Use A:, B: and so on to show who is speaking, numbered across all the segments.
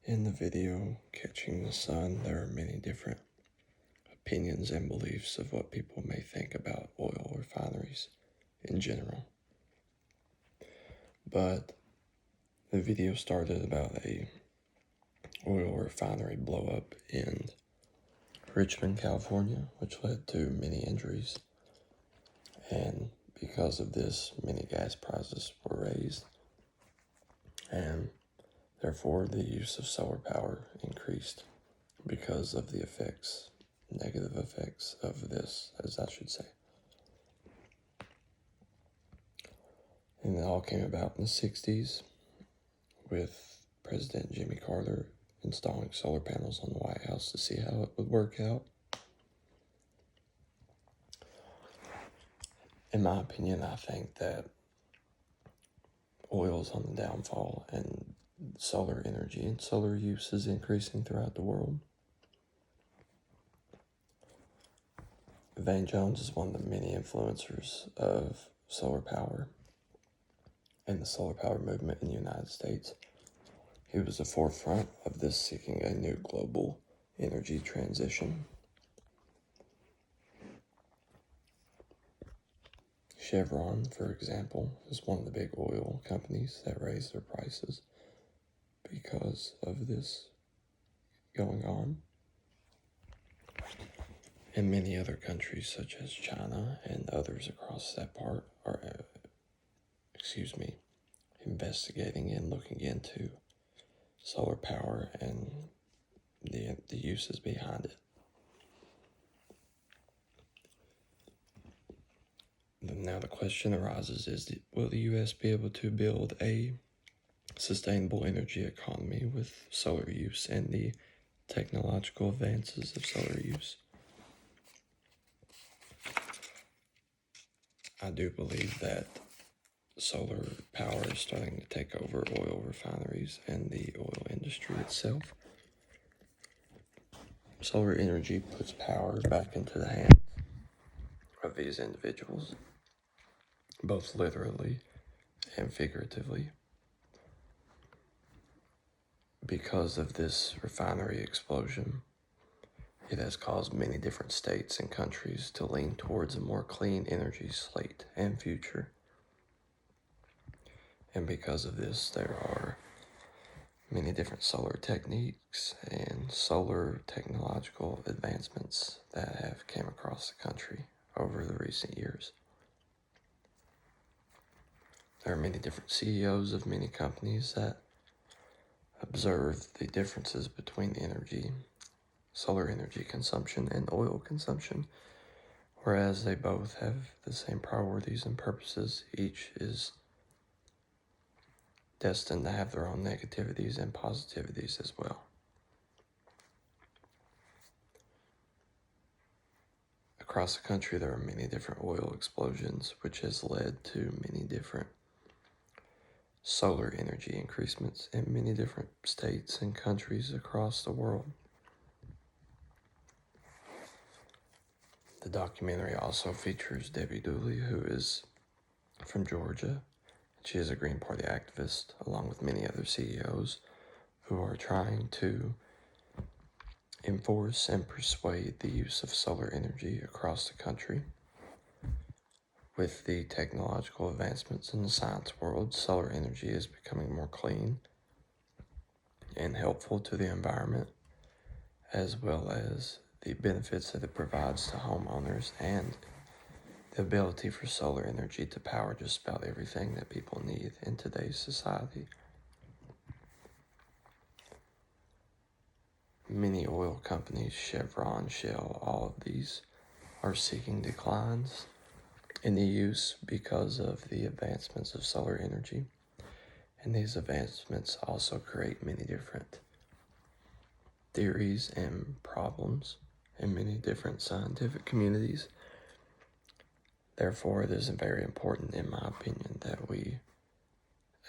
A: In the video, Catching the Sun, there are many different opinions and beliefs of what people may think about oil refineries in general. But the video started about a oil refinery blow up in Richmond, California, which led to many injuries. And because of this, many gas prices were raised. And therefore, the use of solar power increased because of the negative effects of this, as I should say. And it all came about in the 60s with President Jimmy Carter installing solar panels on the White House to see how it would work out. In my opinion, I think that oil is on the downfall and solar energy and solar use is increasing throughout the world. Van Jones is one of the many influencers of solar power and the solar power movement in the United States. He was the forefront of this, seeking a new global energy transition. Chevron, for example, is one of the big oil companies that raised their prices because of this going on. And many other countries, such as China and others across that part, are, investigating and looking into solar power and the uses behind it. Now the question arises is, will the U.S. be able to build a sustainable energy economy with solar use and the technological advances of solar use? I do believe that solar power is starting to take over oil refineries and the oil industry itself. Solar energy puts power back into the hands of these individuals, both literally and figuratively. Because of this refinery explosion, it has caused many different states and countries to lean towards a more clean energy slate and future. And because of this, there are many different solar techniques and solar technological advancements that have came across the country over the recent years. There are many different CEOs of many companies that observe the differences between solar energy consumption and oil consumption. Whereas they both have the same priorities and purposes, each is destined to have their own negativities and positivities as well. Across the country, there are many different oil explosions, which has led to many different solar energy increasements in many different states and countries across the world. The documentary also features Debbie Dooley, who is from Georgia. She is a Green Party activist, along with many other CEOs who are trying to enforce and persuade the use of solar energy across the country. With the technological advancements in the science world, solar energy is becoming more clean and helpful to the environment, as well as the benefits that it provides to homeowners and the ability for solar energy to power just about everything that people need in today's society. Many oil companies, Chevron, Shell, all of these are seeking declines in the use because of the advancements of solar energy. And these advancements also create many different theories and problems in many different scientific communities. Therefore, it is very important, in my opinion, that we,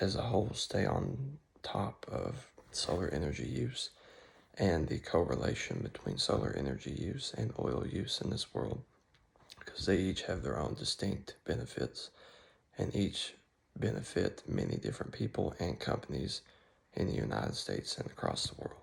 A: as a whole, stay on top of solar energy use and the correlation between solar energy use and oil use in this world, because they each have their own distinct benefits and each benefit many different people and companies in the United States and across the world.